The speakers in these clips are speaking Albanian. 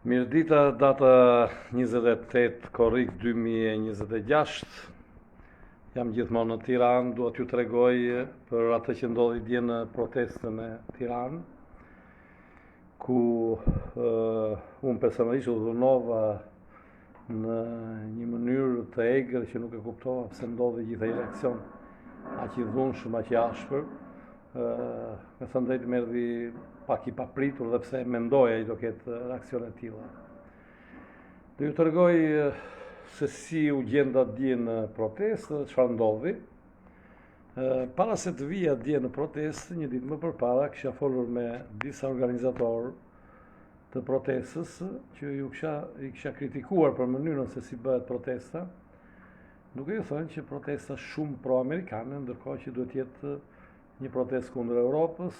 Mirdita data 28 korrik 2026. Jam gjithmonë në Tiranë, dua t'ju tregoj për atë që ndodhi dje në protestën e Tiranë, ku unë personalisht u dhunova në një mënyrë të egër që nuk e kuptova pse ndodhi gjithaj reakcion aq i dhunshëm, aq i ashpër. Me thënë drejtë më erdhi pak i papritur dhe pse mendoja i do ketë reakcione të tilla. Do ju tregoj se si u gjenda dje në protestë dhe çfarë ndodhi. Para se të vija dje në protestë, një ditë më përpara kisha folur me disa organizatorë të protestës që i kisha kritikuar për mënyrën se si bëhet protesta, duke ju thënë që protesta shumë pro-amerikane, ndërkohë që duhet jetë një protestë kundër Europës,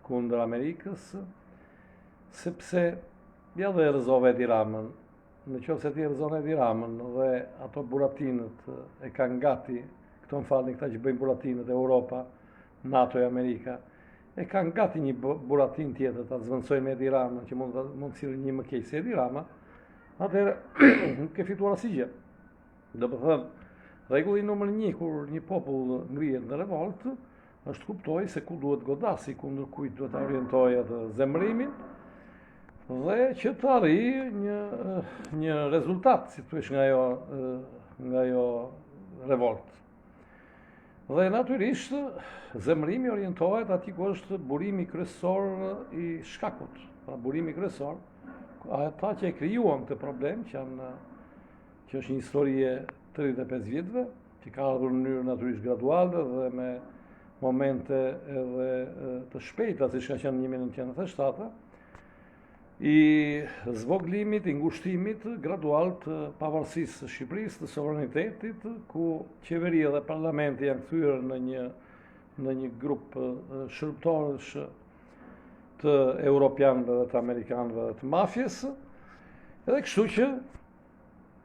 kundër Amerikës, sepse ja dhe rrëzove Edi Ramën. Në qoftë se ti rrëzon Edi Ramën dhe ato buratinët e kanë gati, këto më falni këta që bëjnë buratinët Europa, NATO e Amerika, e kanë gati një buratin tjetër ta zvendësojnë me Edi Ramën, që mund të sillen një më keq se Edi Rama, atëherë nuk e fituar asgjë. Do të thënë, rregulli numër 1 kur një popull ngrihet në revoltë është kuptoj se ku duhet godasi, kundër kujt duhet ta orientojë atë zemrimin dhe që të arrijë një rezultat, si thuhesh, nga ajo revoltë. Dhe natyrisht zemrimi orientohet atij ku është burimi kryesor i shkakut. Pra burimi kryesor, ata që e krijuan këtë problem, që është një histori e 35 vjetëve, që ka ardhur në mënyrë natyrisht graduale dhe me momente edhe të shpejta, siç ka qenë 1997, i zvoglimit, i ngushtimit gradual të pavarësisë së Shqipërisë, të sovranitetit, ku qeveria dhe parlamenti janë kthyer në një grup shërbëtorësh të europianëve dhe të amerikanëve dhe të mafjes, edhe kështu që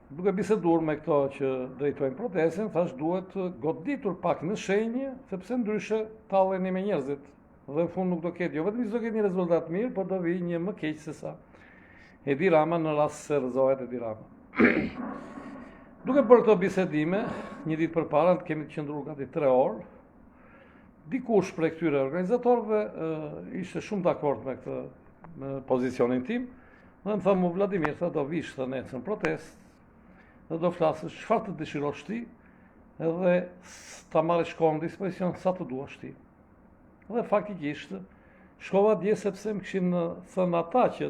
duke biseduar me këto që drejtojnë protestën, thash duhet goditur pak në shenjë, sepse ndryshe talleni me njerëzit. Dhe në fund nuk do ketë, jo vetëm do ketë një rezultat mirë, por do vi një më keq se sa Edi Rama në rast se rrëzohet Edi Rama. Duke bërë këto bisedime, një ditë përpara kemi të qëndruar gati 3 orë. Dikush prej këtyre organizatorëve ishte shumë dakord me këtë pozicionin tim, dhe më tha, Vladimir, tha, do vish të necën protest, dhe do flasësh çfarë të dëshirosh ti, edhe ta marrësh kohën në dispozicion sa të duash ti. Dhe faktikisht shkova dje sepse më kishin thënë ata që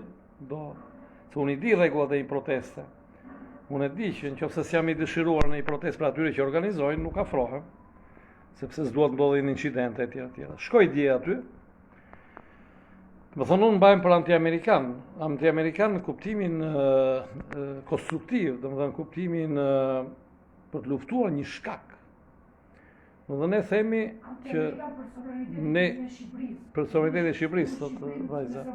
se unë i di rregullat e një proteste. Unë e di që nëse s'jam i dëshiruar në një protestë për atyre që organizojnë, nuk afrohem, sepse s'duhet ndodhin incidente etj. Shkoj dje aty. Më thonë, unë mbajmë për anti-amerikan në kuptimin konstruktiv, dhe më thënë kuptimin për të luftuar një shkak. Dhe ne themi që ne për sovranitetin e Shqipërisë, thotë vajza.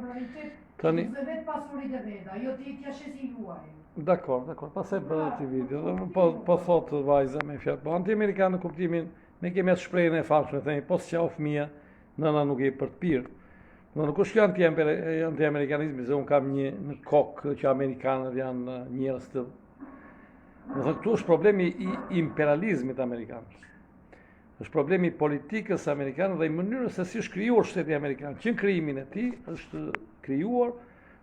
Tani vetë pasuritë e veta, jo ti t'ja shesi juaj. Dakor, pastaj bëhet aty video. Po thotë vajza me fjalë. Po anti-amerikan në kuptimin, ne kemi atë shprehjen e famshme, themi, po s'qau fëmia, nëna nuk i për të pirë. Nuk është kjo anti-amerikanizmi, se unë kam një në kokë që amerikanët janë njerëz të... Këtu është problemi i imperializmit amerikan. Është problemi i politikës amerikane dhe i mënyrës se si është krijuar shteti amerikan. Që në krijimin e tij është krijuar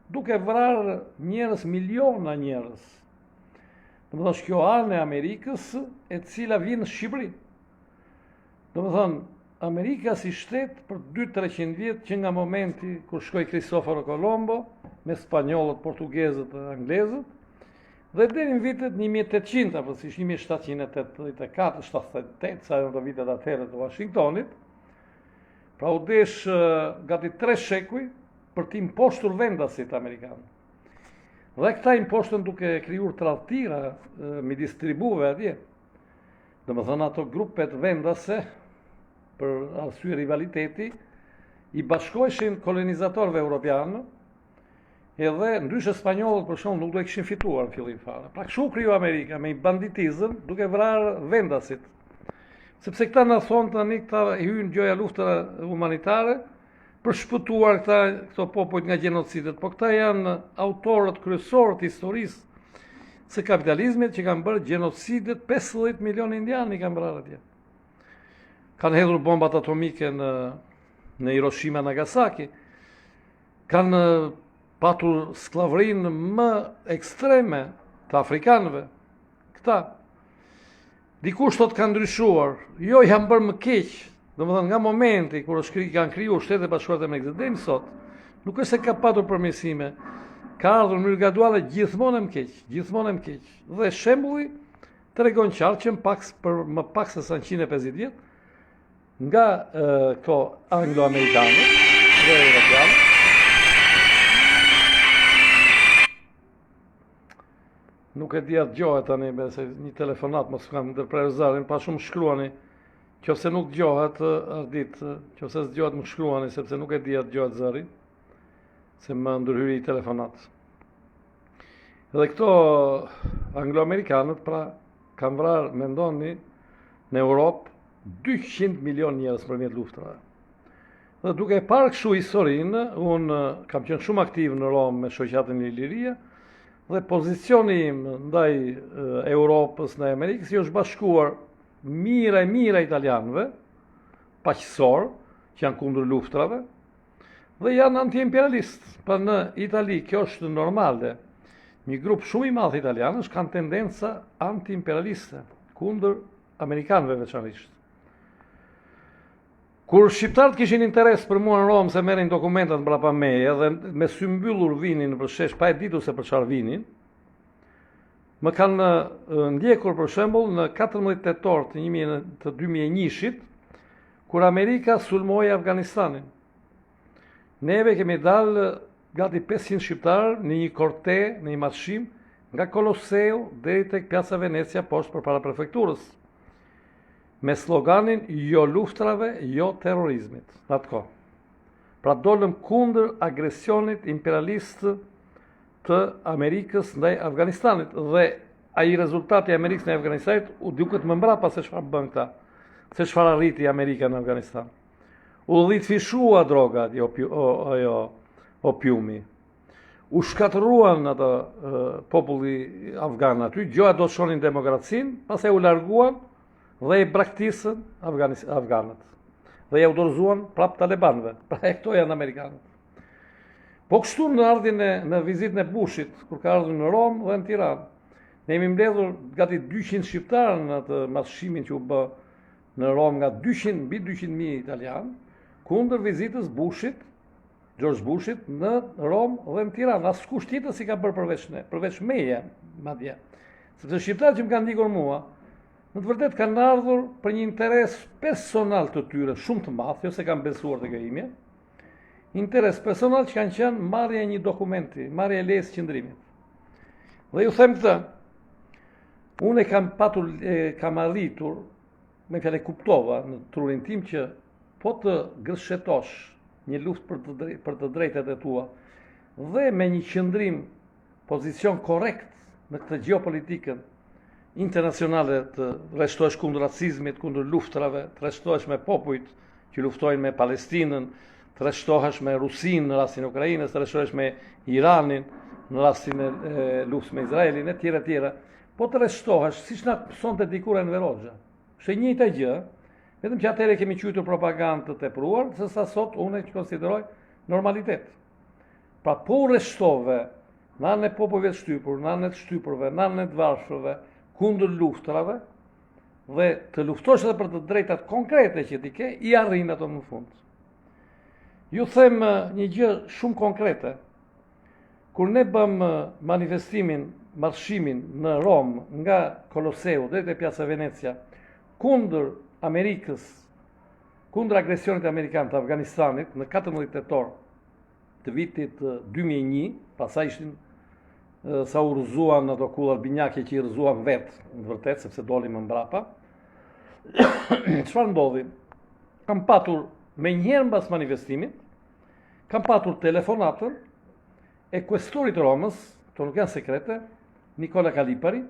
duke vrarë njerëz, miliona njerëz. Domethënë është kjo anë e Amerikës e cila vjen në Shqipëri. Domethënë Amerika si shtet për 200-300 vjet, që nga momenti kur shkoi Cristoforo Colombo me spanjollët, portugezët dhe anglezët, dhe deri në vitet 1800, apo si 1784, 78, sa janë ato vitet atëherë të Washingtonit, pra u desh gati 3 shekuj për të imposhtur vendasit amerikanë. Dhe këta imposhtën duke krijuar tradhtira midis tribuve atje. Domethënë ato grupet vendase për arsye rivaliteti, i bashkoheshin kolonizatorëve europianë, edhe ndryshe spanjollët për shembull nuk do e kishin fituar në fillim fare. Pra kështu krijoi Amerika me banditizëm duke vrarë vendasit. Sepse këta na thonë tani këta hyn gjoja luftëra humanitare, për shpëtuar këto popujt nga gjenocidet, po këta janë autorët kryesorë të historisë së kapitalizmit që kanë bërë gjenocidet, 50 milion indianë i kanë bërë atje. Kanë hedhur bombat atomike në Hiroshima, Nagasaki, kanë patur sklavërinë më ekstreme të afrikanëve. Këta. Dikush thot kanë ndryshuar, jo janë bërë më keq. Domethënë nga momenti kur kanë krijuar Shtetet e Bashkuara të Amerikës deri më sot, nuk është se ka patur përmirësime, ka ardhur në mënyrë graduale gjithmonë më keq, gjithmonë më keq. Dhe shembulli tregon qartë që për më pak se sa 150 vjet nga këto anglo-amerikanët dhe europianët nuk e di atë gjohet tani, se një telefonat mos kam ndërprer zarin, pa shumë shkruani. Qofse nuk dëgjohet, ardit, qofse s'dëgjohet më shkruani, sepse nuk e di atë dëgjohet zëri, se më ndërhyri i telefonat. Dhe këto anglo-amerikanët, pra, kanë vrarë, mendoni, në Europë, 200 milion njerëz përmjet luftave. Dhe duke parë kështu historinë, unë kam qenë shumë aktiv në Romë me shoqatën e Iliria, dhe pozicioni im ndaj Europës, ndaj Amerikës, i është bashkuar mira italianëve, paqësorë, që janë kundër luftrave, dhe janë anti-imperialistë. Pra në Itali, kjo është normale. Një grup shumë i madh italianësh kanë tendenca anti-imperialiste, kundër amerikanëve veçanërisht. Kur shqiptarët kishin interes për mua në Romë se merrin dokumentat mbrapa meje dhe me sy mbyllur vinin për shesh pa e ditur se për çfarë vinin, më kanë ndjekur për shembull në 14 tetor të 2001-shit, kur Amerika sulmoi Afganistanin. Neve kemi dalë gati 500 shqiptarë në një korte, në një marshim, nga Kolosseu deri tek Piazza Venezia poshtë përpara prefekturës, me sloganin jo luftrave, jo terrorizmit, në atë kohë. Pra dolëm kundër agresionit imperialist të Amerikës ndaj Afganistanit, dhe ai rezultati i Amerikës ndaj Afganistanit u duket më mbrapa se çfarë bën këta, se çfarë arriti Amerika në Afganistan. U dhitfishua droga, opiumi. U shkatëruan ato populli afgan aty, gjoja do të shonin demokracinë, pastaj u larguan dhe i braktisën afganët. Dhe i autorizuan prap talibanëve. Pra e këto janë amerikanët. Po kështu në ardhin në vizitën e Bushit, kur ka ardhur në Romë dhe në Tiranë, ne jemi mbledhur gati 200 shqiptarë në atë marrshimin që u bë në Romë nga 200.000 italianë, kundër vizitës Bushit, George Bushit, në Romë dhe në Tiranë. Askush tjetër si ka bërë përveç meje, madje. Sepse shqiptarët që më kanë ndjekur mua, në të vërtet kanë ardhur për një interes personal të tyre, shumë të madh, jo se kanë besuar të imja, interes personal që kanë qenë marrja një dokumenti, marrja e lejës qëndrimit. Dhe ju them këtë, unë kam arritur, me fjalë kuptova në trurin tim që po të gërshetosh një luftë për të drejtat e tua dhe me një qëndrim pozicion korrekt në këtë geopolitikën internacionale, të rreshtohesh kundër racizmit, kundër luftrave, të rreshtohesh me popujt që luftojnë me Palestinën, të rreshtohesh me Rusinë në rastin e Ukrainës, të rreshtohesh me Iranin në rastin e luftës me Izraelin, e tjera, po të rreshtohesh siç na mësonte dikur Enver Hoxha. Është e njëjta gjë, vetëm që atëherë kemi quajtur propagandë të tepruar, sesa sot unë e konsideroj normalitet. Pra po rreshtove në anën e popujve të shtypur, në anën e të shtypurve, në anën e të varfërve, kundër luftrave, dhe të luftosh edhe për të drejtat konkrete që ti ke, i arrin ato në fund. Ju them një gjë shumë konkrete. Kur ne bëm manifestimin, marshimin në Romë nga Kolosseu deri te Piazza Venezia kundër Amerikës, kundër agresionit amerikan të Afganistanit në 14 tetor të vitit 2001, pasaj ishin sa u rëzuan ato kullat binjake që i rëzuan vetë, në vërtet, sepse doli më mbrapa. Çfarë ndodhi? Kam patur me njëherë mbas manifestimit, kam patur telefonatën e questorit të Romës, to nuk janë sekrete, Nicola Calipari,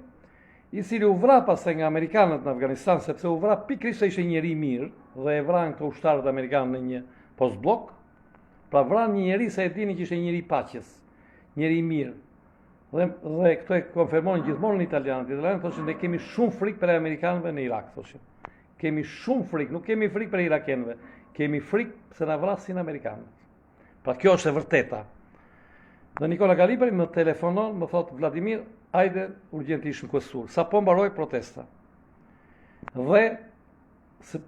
i cili u vra pastaj nga amerikanët në Afganistan, sepse u vra pikërisht se ishte njeri i mirë dhe e vran këto ushtarët amerikanë në një postblok, Pra vran një njeri se e dini që ishte njeri i paqes, njeri i mirë. Dhe këto e konfirmojnë gjithmonë në italianët. Italianët thoshin ne kemi shumë frikë për amerikanëve në Irak, thoshin. Kemi shumë frikë, nuk kemi frikë për irakenëve, kemi frikë se na vrasin amerikanët. Pra kjo është e vërteta. Dhe Nikola Kalipari më telefonon, më thot Vladimir, hajde urgjentisht në Questur. Sa po mbaroi protesta. Dhe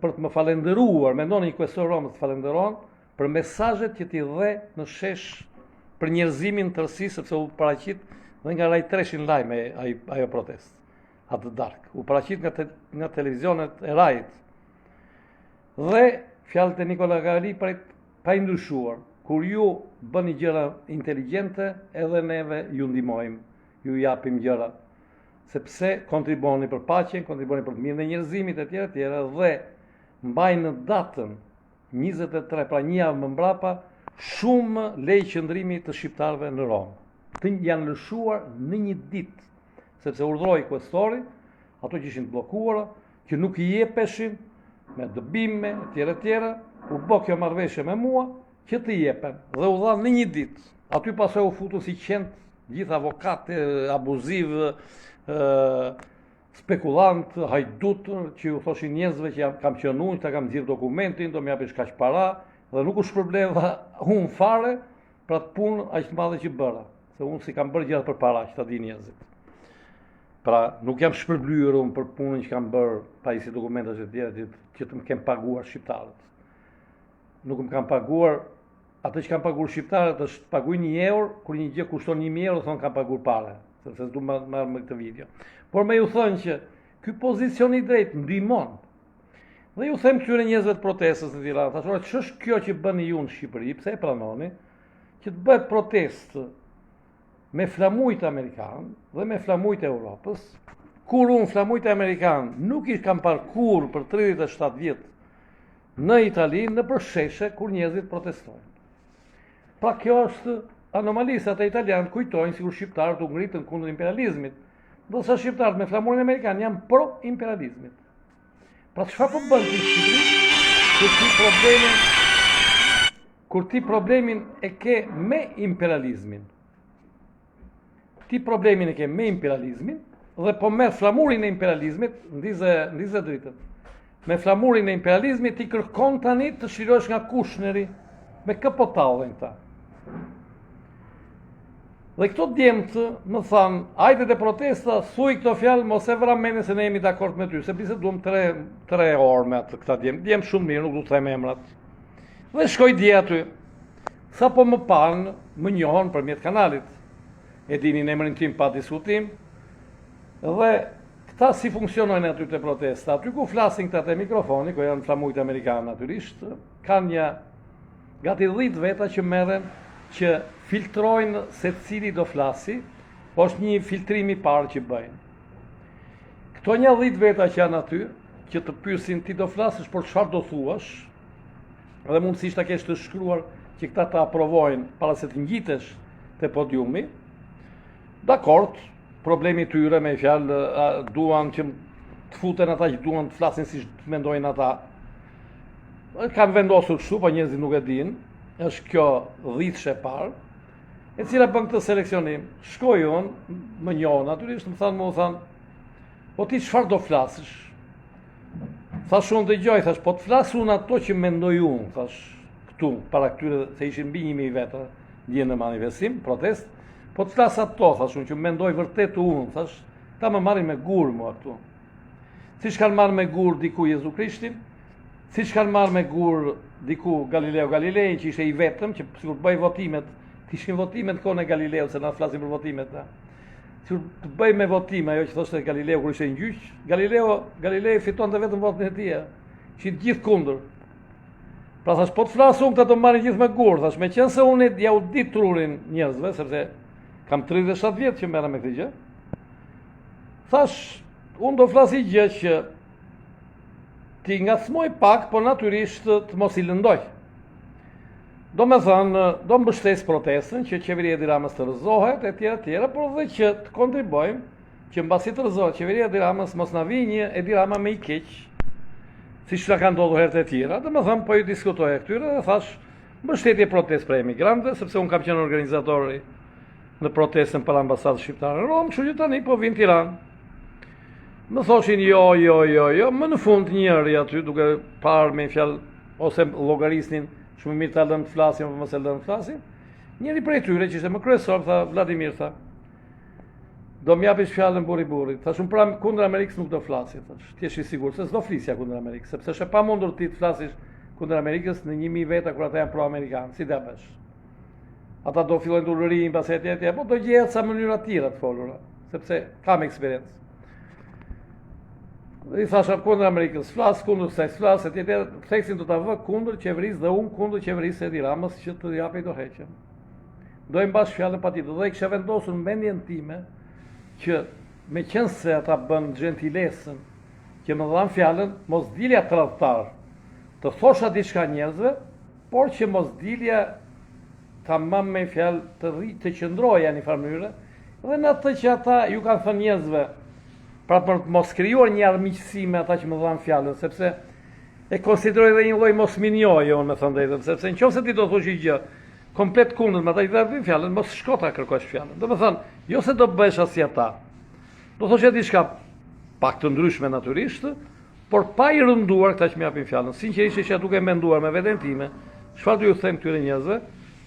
për të më falendëruar, mendoni një Questur Romës të falenderon për mesazhet që t'i dhe në shesh për njerëzimin tërësi, sepse u paraqit dhe nga Rai 3 lajme ajo protest, atë darkë. U paraqit nga televizionet e Rajit. Dhe fjalët e Nikola Kaliparit pa i ndryshuar. Kur ju bëni gjëra inteligjente, edhe neve ju ndihmojmë, ju japim gjëra, sepse kontriboni për paqen, kontriboni për të mirën e njerëzimit e tjera, dhe mbajnë në datën 23, pra një javë më mbrapa, shumë lej qëndrimi të shqiptarëve në Romë. Të janë lëshuar në një ditë, sepse urdhroi questori, ato që ishin të bllokuara, që nuk i jepeshin me dëbime, tjera, u bë kjo marrëveshje me mua, që të jepen, dhe u dhanë në një ditë. Aty pasoj u futu si qenë gjithë avokatë, abuziv, spekulant, hajdut, që u thoshin njerëzve që kam qenë unë, ta kam nxjerr dokumentin, do më japish kaq para, dhe nuk u shpërbleva unë fare për atë punë aq të madhe që bëra, se unë si kam bërë gjëra për para, që ta di njerëzit. Pra, nuk jam shpërblyer unë për punën që kam bërë, pa i si dokumentat e tjera që të më kem paguar shqiptarët. Nuk më kam paguar, atë që kam paguar shqiptarët është paguaj €1, kur një gjë kushton €1.000, thonë kam paguar pare, sepse du marrë me këtë video. Por me ju thënë që ky pozicion i drejtë ndihmon. Dhe ju them këtyre njerëzve të protestës në Tiranë, thashë, ç'është kjo që bëni ju në Shqipëri, pse e pranoni, që të bëhet protestë me flamujt amerikanë dhe me flamujt e Europës, kur unë flamujt e amerikanë nuk i kam parë kurrë për 37 vjet në Itali, në përsheshe kur njerëzit protestojnë. Pra kjo është anomali, se ata italianë kujtojnë sikur shqiptarët u ngritën kundër imperializmit, ndërsa shqiptarët me flamurin amerikan janë pro imperializmit. Pra çfarë po bën ti Shqipëri kur ti problemin e ke me imperializmin? Ti problemin e ke me imperializmin dhe po merr flamurin e imperializmit, ndize dritën. Me flamurin e imperializmit ti kërkon tani të shlirohesh nga Kushneri, me kë po tallen këta. Dhe këto djemët më thanë, hajde të protesta, thuj këto fjalë, mos e vra mene se ne jemi dakord me ty, se biseduam 3 orë me atë këta djemët. Djemët shumë mirë, nuk du të them emrat. Dhe shkoj dje aty. Sa po më panë, më njohon përmjet kanalit. E dinin emrin tim pa diskutim. Dhe këta si funksionojnë aty të protesta. Aty ku flasin këta të mikrofoni, ku janë flamujt amerikanë natyrisht, kanë një gati 10 veta që merren që filtrojnë se cili do flasi, po është një filtrim i parë që bëjnë. Këto një 10 veta që janë aty, që të pyesin ti do flasësh por çfarë do thuash, dhe mundësisht ta kesh të shkruar që këta të aprovojnë para se të ngjitesh te podiumi. Dakord, problemi tyre me fjalë duan që të futen ata që duan të flasin si mendojnë ata. Kanë vendosur kështu, po njerëzit nuk e dinë. Është kjo 10 e parë, e cila bën këtë seleksionim. Shkoj unë, më njohën natyrisht, më thanë, po ti çfarë do flasësh? Thash unë dëgjoj, thash, po të flas unë ato që mendoj unë, thash, këtu, para këtyre, se ishin mbi 1000 veta, dje në manifestim, protest, po të flas ato, thash unë, që mendoj vërtet unë, thash, ta më marrin me gur mua këtu. Siç kanë marrë me gur diku Jezu Krishtin, siç kanë marrë me gur diku Galileo Galilei, që ishte i vetëm, që sikur të bëj votimet, të ishin votimet kohën e Galileo, se na flasin për votimet, sikur të bëj me votime, ajo që thoshte Galileo kur ishte në gjyq, Galilei fitonte vetëm votin e tij, ishin gjithë kundër. Pra thash, po të flas unë këta do marrin gjithë me gur, thash, meqense unë ja u di trurin njerëzve, sepse kam 37 vjet që merrem me këtë gjë. Thash, unë do flas një gjë që ti ngacmoj pak, po natyrisht të mos i lëndoj. Do me thënë, do mbështes protestën që qeveria e Edi Ramës të rëzohet, e tjera, por dhe që të kontribojmë që mbasi të rëzohet qeveria e Edi Ramës mos na vijë një Edi Rama me i keq, si që ka ndodhur herët e tjera. Do me thënë, po i diskutoj e këtyre dhe thash, mbështetje protestë për emigrantëve, sepse unë kam qenë organizatori në protestën për ambasadën shqiptare në Rom, kështu që tani po vin Tiranë. Më thoshin jo, më në fund njëri aty duke parë me fjalë ose llogarisnin shumë mirë ta lëmë të flasim apo mos e lëmë të flasim. Njëri prej tyre që ishte më kryesor tha Vladimir tha, do më japish fjalën burri. Thash unë pra kundër Amerikës nuk do flasje, thash. Ti je i sigurt se s'do flisja kundër Amerikës, sepse është e pamundur ti të flasësh kundër Amerikës në 1000 veta kur ata janë pro-amerikanë, si ta bësh? Ata do fillojnë të urrërin pas etj, apo do gjehet sa mënyra të tjera të folura, sepse kam eksperiencë. I thasha kundër Amerikës, flas kundër kësaj, flas etj, theksin do ta vë kundër qeverisë dhe unë kundër qeverisë së Edi Ramës që të japej dorëheqjen. Do i mbash fjalën patjetër, dhe i kisha vendosur në mendjen time që me qenë se ata bën gentilesën që më dhanë fjalën, mos dilja tradhtar, të thosha diçka njerëzve, por që mos dilja tamam me fjalë të qëndroja në një farë mënyrë, dhe në atë që ata ju kanë thënë njerëzve, pra për të mos krijuar një armiqësi me ata që më dhanë fjalën, sepse e konsideroj dhe një lloj mosminjoje, unë me thënë drejtën, sepse nëse ti do thosh një gjë komplet kundër me ata që dhanë fjalën, mos shko ta kërkosh fjalën. Domethënë, jo se do bëhesh as si ata. Do thoshja diçka pak të ndryshme natyrisht, por pa i rënduar këta që më japin fjalën. Sinqerisht që duke menduar me veten time, çfarë do ju them këtyre njerëzve,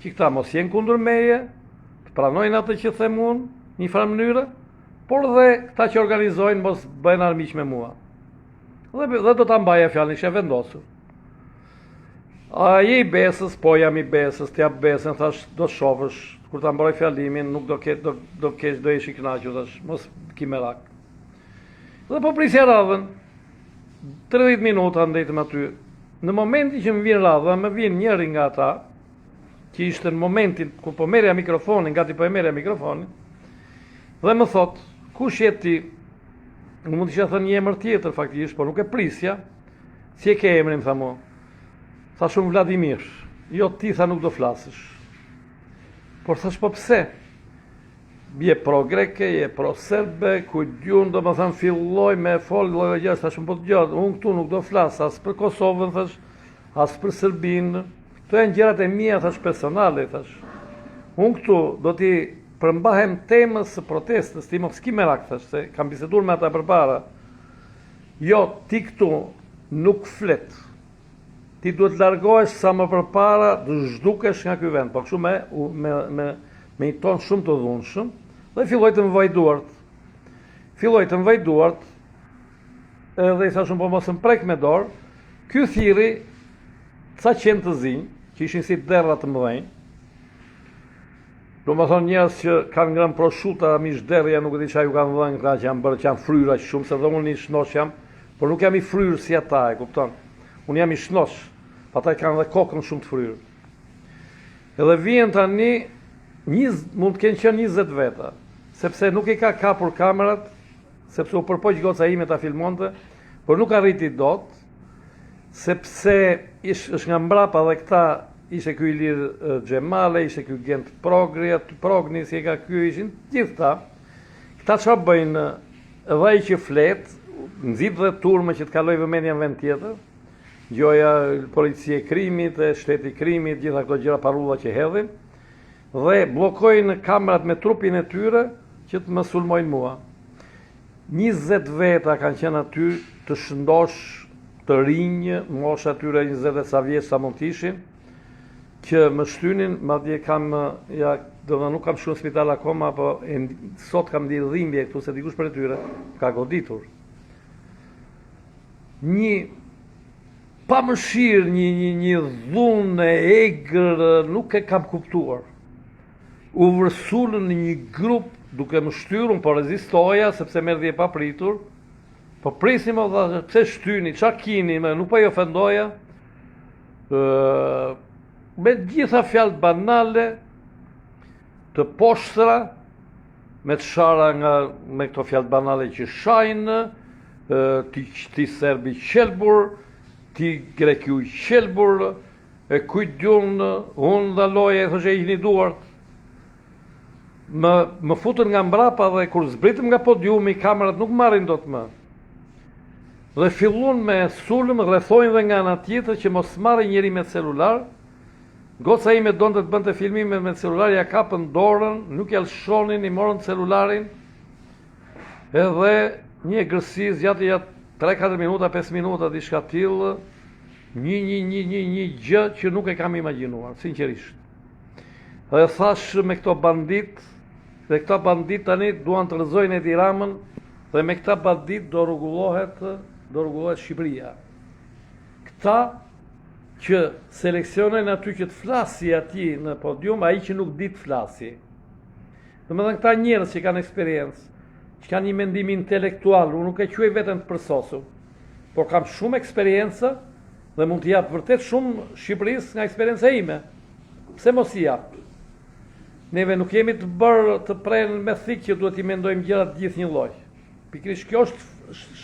që këta mos jenë kundër meje, të pranojnë atë që them unë, në një farë mënyrë, por dhe këta që organizojnë mos bëjnë armiq me mua. Dhe do ta mbaja fjalën, isha vendosur. A je i besës, po jam i besës, t'jap besën, thash, do shofësh, kur ta mbaroj fjalimin, nuk do ish i kënaqur, thash, mos ki merak. Dhe po prisja radhën, 30 minuta ndetëm aty. Në momentin që më vjen radha, më vjen njëri nga ata, që ishte në momentin ku po merrja mikrofonin, gati po e merrja mikrofonin, dhe më thot, kush je ti? Nuk mund të isha thënë një emër tjetër faktikisht, por nuk e prisja. Si e ke emrin, tha mua. Tha shumë Vladimir. Jo, ti tha nuk do flasësh. Por thash po pse? Je pro-greke, je pro-serbe, kujtjun do më thënë filloj me folë lloj gjë, thash po të gjatë, unë këtu nuk do flas as për Kosovën, thash, as për Serbinë. Këto janë gjërat e mia, thash, personale, thash. Unë këtu do t'i përmbahem temës së protestës, ti mos ki merak, thash, se kam biseduar me ata përpara. Jo, ti këtu nuk flet. Ti duhet largohesh sa më përpara, të zhdukesh nga ky vend, po kështu me një ton shumë të dhunshëm, dhe filloj të më vaj duart. Edhe i thashun po mos më prek me dorë, ky thirri ca qenë të zinj, që ishin si derra të mëdhenj. Do më thonë njerëz që kanë ngrënë prosciutto, mish derrja, nuk e di çfarë ju kanë dhënë këta që janë bërë, që janë fryra shumë, se dhe unë një shnosh jam, por nuk jam i fryrë si ata, e kupton? Unë jam i shnosh, pa ata kanë dhe kokën shumë të fryrë. Edhe vjen tani, mund të kenë qenë 20 veta, sepse nuk i ka kapur kamerat, sepse u përpoq goca ime ta filmonte, por nuk arriti dot, sepse është nga mbrapa dhe këta, ishte ky Ilir Xhemale, ishte ky Gent Progni, si e ka ky, ishin gjithë ta. Këta çfarë bëjnë, edhe ai që flet, nxit dhe turme që të kaloj vëmendja në vend tjetër, gjoja policie krimit, shteti krimit, gjitha këto gjëra parrulla që hedhin, dhe bllokojnë kamerat me trupin e tyre që të më sulmojnë mua. 20 veta kanë qenë aty të shëndosh, të rinj, mosha atyre 20 e sa vjeç sa mund të ishin, që më shtynin, madje kam, nuk kam shkuar në spital akoma, po sot kam ndjerë dhimbje këtu se dikush për tyre ka goditur. Një pamëshirë, një dhunë e egër, nuk e kam kuptuar. U vërsulën në një grup duke më shtyrun, po rezistoja, sepse merdhje pa pritur, po prisnim o dhe, pse shtyni, qa kini, nuk po i ofendoja, me gjitha fjalë banale, të poshtra, me të shara me këto fjalë banale që shajnë, ti serbi qelbur, ti greku qelbur, e kujtjun, unë dhaloje, e thëshe i një duart. Më futën nga mbrapa dhe kur zbritëm nga podiumi, kamerat nuk marrin do të më. Dhe fillun me sulm, rrethojnë dhe nga ana tjetër që mos marrin njeri me celular, Goca ime donte të bënte filmime me celular, ja kapën dorën, nuk ja lëshonin, i morën celularin, edhe një gërsi zgjati ja 3-4 minuta, 5 minuta, diçka tillë, një gjë që nuk e kam imagjinuar, sinqerisht. Dhe thash me këto bandit, dhe këta bandit tani duan të rrëzojnë Edi Ramën, dhe me këta bandit do rregullohet Shqipëria. Këta që seleksionojnë aty që të flasi ati në podium, ai që nuk dit flasi. Domethënë këta njerëz që kanë eksperiencë, që kanë një mendim intelektual, unë nuk e quaj veten të përsosur, por kam shumë eksperiencë dhe mund të jap vërtet shumë Shqipërisë nga eksperjenca ime. Pse mos i jap? Neve nuk jemi të bërë të prenë me thikë që duhet i mendojmë gjërat gjithë një lloj. Pikërisht kjo është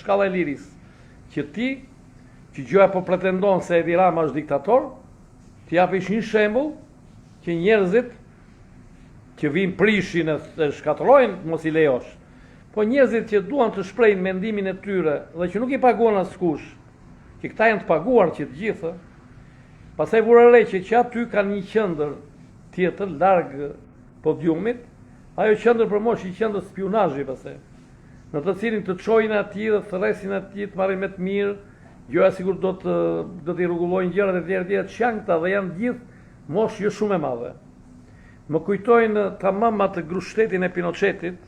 shkalla e lirisë, që ti që gjëja po pretendon se Edi Rama është diktator, ti japish një shembull që njerëzit që vinë prishin e shkatërrojnë mos i lejosh. Po njerëzit që duan të shprehin mendimin e tyre dhe që nuk i paguan askush, që këta janë të paguar që të gjithë, pastaj vura re që aty kanë një qendër tjetër larg podiumit, ajo qendër për mosh i qendër spionazhi pastaj, në të cilin të çojnë atij dhe të rresin atij të marrin me të mirë. Gjëja sigur do t'i rregullojnë gjërat e tjera që janë këta dhe janë gjithë mosh jo shumë e madhe. Më kujtojnë tamam atë grushtetin e Pinochetit,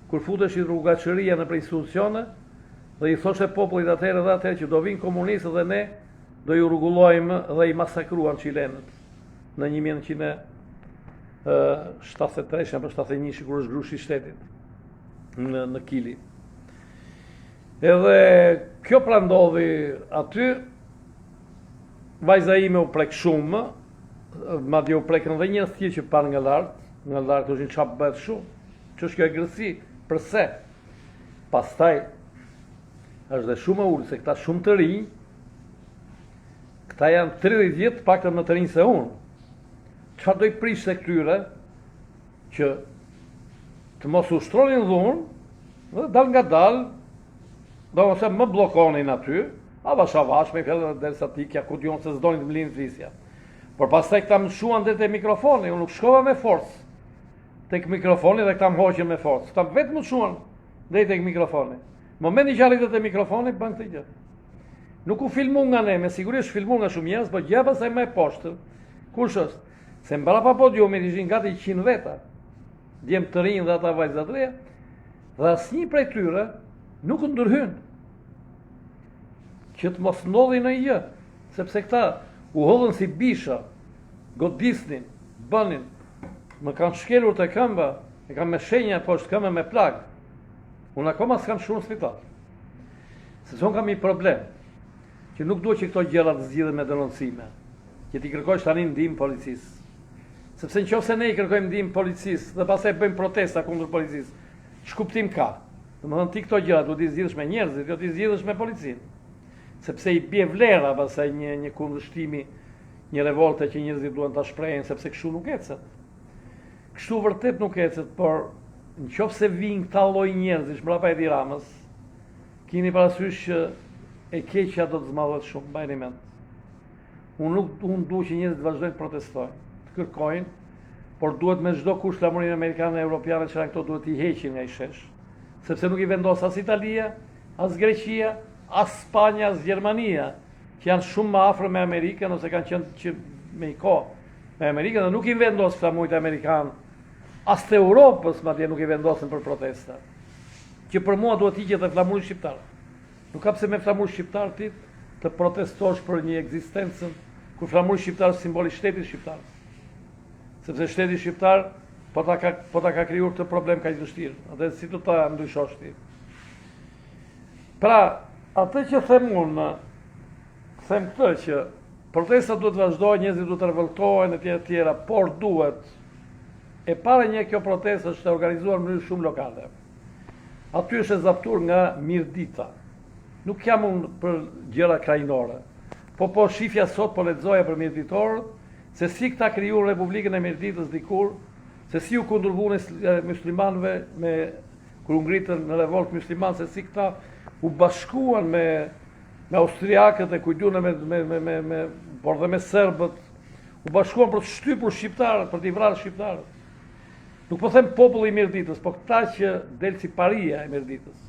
kur futesh i rrugaçëria në institucione dhe i thoshe popullit atëherë që do vinë komunistët dhe ne do ju rregullojmë dhe i masakruan qilenët në 1973 apo 71 kur është grushi i shtetit në Kili. Edhe kjo pra ndodhi aty, vajza ime u prek shumë, madje u prekën edhe njerëz tjerë që pan nga lart thoshin çfarë bëhet shumë, ç'është kjo agresi, përse? Pastaj është dhe shumë e ulë se këta shumë të rinj, këta janë 30 vjet paktën më të rinj se unë. Çfarë do i prishte këtyre që të mos ushtronin dhunë, dhe dal nga dal, do ose më blokonin aty, avash me fjallë derisa tikja ku dion se s'donin të mlinë vrisja. Por pastaj këta më shuan dhe te mikrofoni, unë nuk shkova me forcë tek mikrofoni dhe këta më hoqën me forcë. Këta vetë më shuan dhe tek mikrofoni. Momenti që arritet te mikrofoni, bën këtë gjë. Nuk u filmu nga ne, me siguri është filmu nga shumë njerëz, por gjëja pastaj më e poshtë. Kush është? Se mbrapa podiumit ishin gati 100 veta. Djem të rinj dhe ata vajza të reja, dhe asnjë prej tyre nuk ndërhyn që të mos ndodhi në gjë, sepse këta u hodhën si bisha, godisnin, bënin, më kanë shkelur të këmba, e kam me shenja poshtë këmba me plagë. Unë akoma s'kam shkuar në spital. Se son kam një problem, që nuk duhet që këto gjëra të zgjidhen me denoncime, që ti kërkosh tani ndihmë policisë. Sepse nëse ne i kërkojmë ndihmë policisë dhe pastaj bëjmë protesta kundër policisë, ç'kuptim ka? Domethënë ti këto gjëra duhet i zgjidhësh me njerëzit, jo ti zgjidhësh me policinë. Sepse i bie vlera pastaj një kundërshtimi, një revolte që njerëzit duan ta shprehin, sepse kështu nuk ecet. Kështu vërtet nuk ecet, por nëse vinë këta lloj njerëzish mbrapa Edi Ramës, keni parasysh që e keqja do të zmadhet shumë, mbajeni mend. Unë dua që njerëzit të vazhdojnë të protestojnë, të kërkojnë, por duhet me çdo kusht flamurinë amerikane dhe europiane që këto duhet i heqin nga i shesh. Sepse nuk i vendos as Italia, as Greqia, as Spanja, as Gjermania, që janë shumë më afër me Amerikën ose kanë qenë që me i kohë me Amerikën dhe nuk i vendos flamurit amerikan, as të Europës madje nuk i vendosin për protesta. Që për mua duhet hiqet dhe flamuri shqiptar. Nuk ka pse me flamur shqiptar ti të protestosh për një ekzistencën kur flamuri shqiptar është simboli i shtetit shqiptar. Sepse shteti shqiptar po ta ka krijuar këtë problem kaq vështirë. Atë si do ta ndryshosh ti? Pra, atë që them unë, them këtë që protestat duhet të vazhdojnë, njerëzit duhet të revoltohen e tjera, por duhet e para një kjo protestë është organizuar në mënyrë shumë lokale. Aty është e zaptur nga Mirdita. Nuk jam unë për gjëra krajnore. Po shifja sot, po lexoja për Mirditorët, se si këta kriju Republikën e Mirditës dikur, se si u kundërvuan muslimanëve kur u ngritën në revolt musliman, se si këta u bashkuan me austriakët e kujtuan por dhe me serbët, u bashkuan për të shtypur shqiptarët, për t'i vrarë shqiptarët. Nuk po them populli i Mirditës, po këta që del si paria e Mirditës.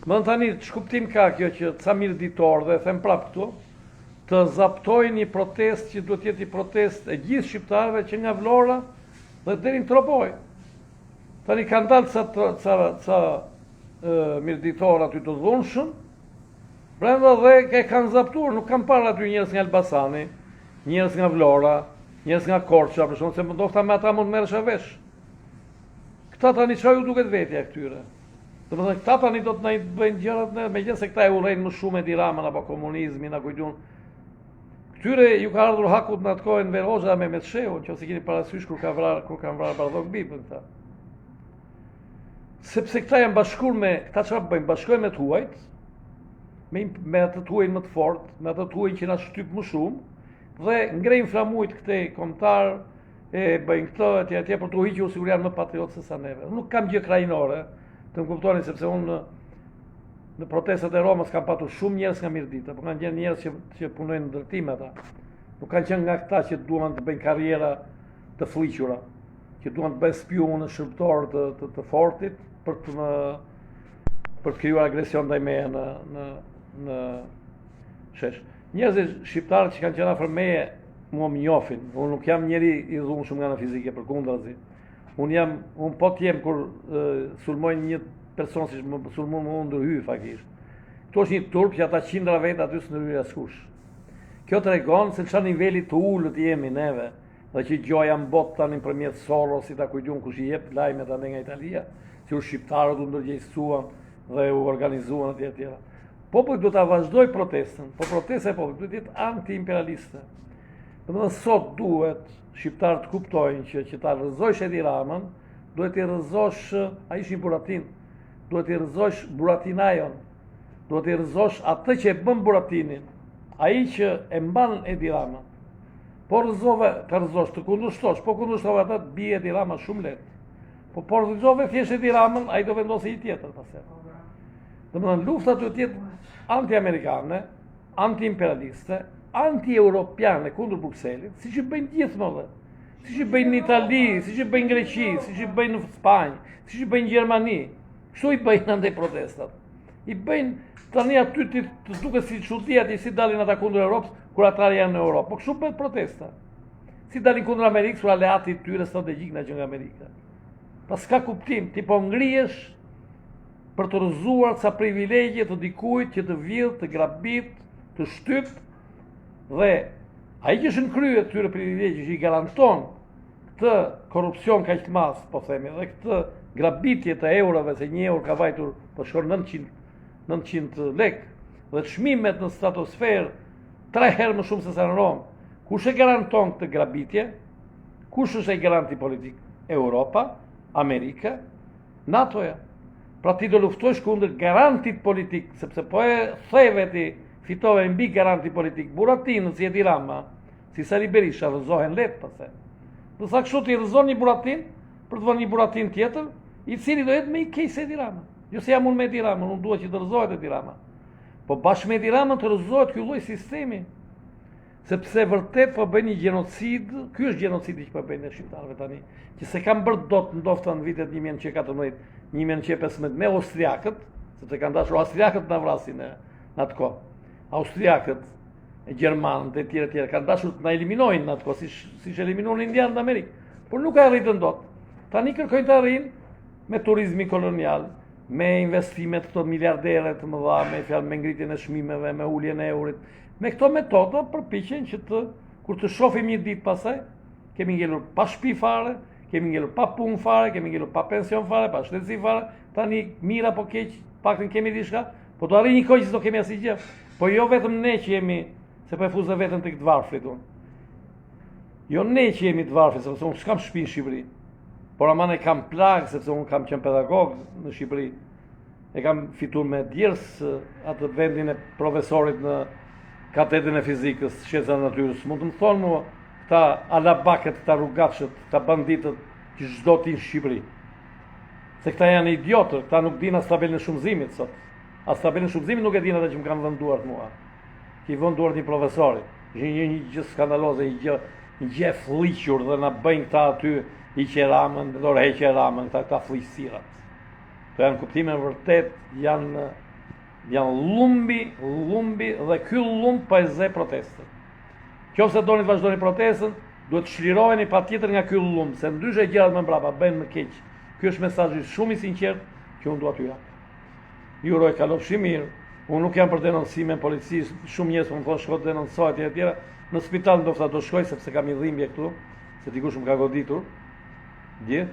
Më thënë tani, ç'kuptim ka kjo që ca mirditor, dhe them prap këtu, të zaptojnë një protest që duhet jetë një protest e gjithë shqiptarëve që nga Vlora dhe deri në Tropoj. Tani kanë dalë ca mirditor aty të dhunshëm, brenda dhe e kanë zaptuar, nuk kanë parë aty njerëz nga Elbasani, njerëz nga Vlora, njerëz nga Korça, për shkak se ndoshta me ata mund merresh vesh. Këta tani çfarë ju duket vetja këtyre? Domethënë këta tani do të na i bëjnë gjërat ne, megjithëse këta e urrejnë më shumë Edi Ramën apo komunizmin apo kujtun. Këtyre ju ka ardhur hakut në atë kohë Enver Hoxha me Shehun, nëse keni parasysh kur kanë vrarë Bardhog Bipën këta. Sepse këta janë bashkuar me, këta çfarë bëjnë? Bashkohen me të huajt, me atë të huajin më të fortë, me atë të huajin që na shtyp më shumë, dhe ngrejnë flamujt këtej kombëtar, e bëjnë këtë atje për të hiqur sigur janë më patriotë se sa neve. Nuk kam gjë krajinore, të më kuptoni, sepse unë në protestat e Romës kam patur shumë njerëz nga Mirdita, por kanë qenë njerëz që punojnë në ndërtim ata. Nuk kanë qenë nga këta që duan të bëjnë karriera të fliqura, që duan të bëjnë spionë shërbëtor të fortit për të krijuar agresion ndaj meje në shesh. Njerëzit shqiptarë që kanë qenë afër meje mua më njohin. Unë nuk jam njeri i dhunshëm nga ana fizike, përkundrazi. Unë po t'jem kur sulmojnë një person si më sulmon më ndërhy fakisht. Kto është një turp që ata qindra vetë aty s'ndërhyj askush. Kjo tregon se çfarë niveli të ulët jemi neve, dhe që gjoja mbot tani nëpërmjet Sorosit, a kujtun kush i jep lajmet tani nga Italia, si u shqiptarët u ndërgjegjësuan dhe u organizuan etj etj. Populli do ta vazhdoj protestën, po protesta e popullit duhet të jetë anti-imperialiste. Domethënë sot duhet shqiptarët të kuptojnë që ta rrëzosh Edi Ramën, duhet t'i rrëzosh, ai është një buratin, duhet t'i rrëzosh buratinajon, duhet t'i rrëzosh atë që e bën buratinin, ai që e mban Edi Ramën. Po rrëzove, të rrëzosh, të kundërshtosh, po kundërshtove ata të bie Edi Rama shumë lehtë. Po rrëzove thjesht Edi Ramën, ai do vendosë një tjetër pastaj. Domethënë lufta duhet të jetë anti-amerikane, anti-imperialiste, anti-europiane kundër Brukselit, siç i bëjnë gjithë mëdhe. Siç i bëjnë në Itali, siç i bëjnë në Greqi, siç i bëjnë në Spanjë, siç i bëjnë në Gjermani. Kështu i bëjnë ndaj protestat. I bëjnë tani aty të duket si çudi aty si dalin ata kundër Europës, kur ata janë në Europë. Po kështu bëhet protesta. Si dalin kundër Amerikës, kur aleati i tyre strategjik na që nga Amerika. Pas ka kuptim, ti po ngrihesh për të rrëzuar ca privilegje të dikujt që të vjedh, të grabit, të shtyp, dhe ai që është në krye të tyre privilegje që i garanton këtë korrupsion kaq të madh, po themi, dhe këtë grabitje të eurove, se 1 euro ka vajtur po shkon 900 lek, dhe çmimet në stratosferë 3 herë më shumë se sa në Rom. Kush e garanton këtë grabitje? Kush është ai garanti politik? Europa, Amerika, NATO-ja. Pra ti do luftosh kundër garantit politik, sepse po e theve ti fitove mbi garanti politik. Buratinët si Edi Rama, si Sali Berisha rrëzohen lehtë pastaj. Do sa kështu ti rrëzon një buratin për të vënë një buratin tjetër, i cili do jetë me i keq se Edi Rama. Jo se jam unë me Edi Rama, unë dua që të rrëzohet Edi Rama. Po bashkë me Edi Rama të rrëzohet ky lloj sistemi. Sepse vërtet po bën një gjenocid, ky është gjenocidi që po bën ne shqiptarëve tani, që se kanë bërë dot ndofta në vitet 1914, 1915 me austriakët, sepse kanë dashur austriakët na vrasin në atë kohë. Austriakët, gjermanët e tjerë kanë dashur të na eliminojnë në atë kohë, siç eliminuan indianët në Amerikë, por nuk arritën dot. Tani kërkojnë të arrijnë me turizmin kolonial, me investimet të miliardere të mëdha, me ngritjen e çmimeve, me uljen e eurit. Me këto metoda përpiqen që kur të shohim një ditë pasaj, kemi ngelur pa shtëpi fare, kemi ngelur pa punë fare, kemi ngelur pa pension fare, pa shëndetësi fare, tani mira po keq, paktën kemi diçka, po do arrijë një kohë që s'do kemi asgjë. Po jo vetëm ne që jemi, se po e fuzë veten tek të varfrit unë. Jo ne që jemi të varfrit, sepse unë s'kam shtëpi në Shqipëri. Por aman e kam plagë, sepse unë kam qenë pedagog në Shqipëri. E kam fituar me djers atë vendin e profesorit në katedrën e fizikës, shkencave të natyrës. Mund të më thonë mua këta alabakët, këta rrugatshët, këta banditët që çdo ti në Shqipëri. Se këta janë idiotër, këta nuk dinë as tabelën e shumëzimit sot. As tabelën e shumëzimit nuk e dinë ata që më kanë vënë duart mua. Që i vënë duart një profesori. Një gjë skandaloze, një gjë nje fliqur dhe na bëjnë këta aty i qeramën, dorëheqje Ramën, këta fliqësirat. Këto janë kuptime vërtet, janë lumbi dhe ky lumb po e zë protestën. Nëse doni të vazhdoni protestën, duhet të shliroheni patjetër nga ky lumb, se ndryshe gjërat më mbrapa bëjnë më keq. Ky është mesazhi shumë i sinqert që unë dua t'ju jap. Ju uroj kalofshi mirë. Unë nuk jam për denoncime në polici, shumë njerëz më thonë shko të denoncohet etj. Në spital ndoshta do shkoj sepse kam një dhimbje këtu, se dikush më ka goditur. Dje.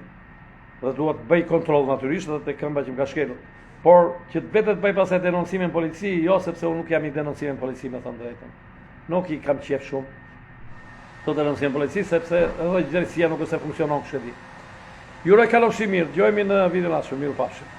Dhe dua të bëj kontroll natyrisht edhe te këmba që më ka shkelur. Por që të vetë të bëj pastaj denoncime në polici, jo sepse unë nuk jam i denoncime në polici, me thënë drejtën. Nuk i kam qef shumë të denoncime në polici, sepse edhe drejtësia nuk është se funksionon kështu di. Ju uroj kalofshi mirë, dëgjojmë në videon ashtu, miru pafshim.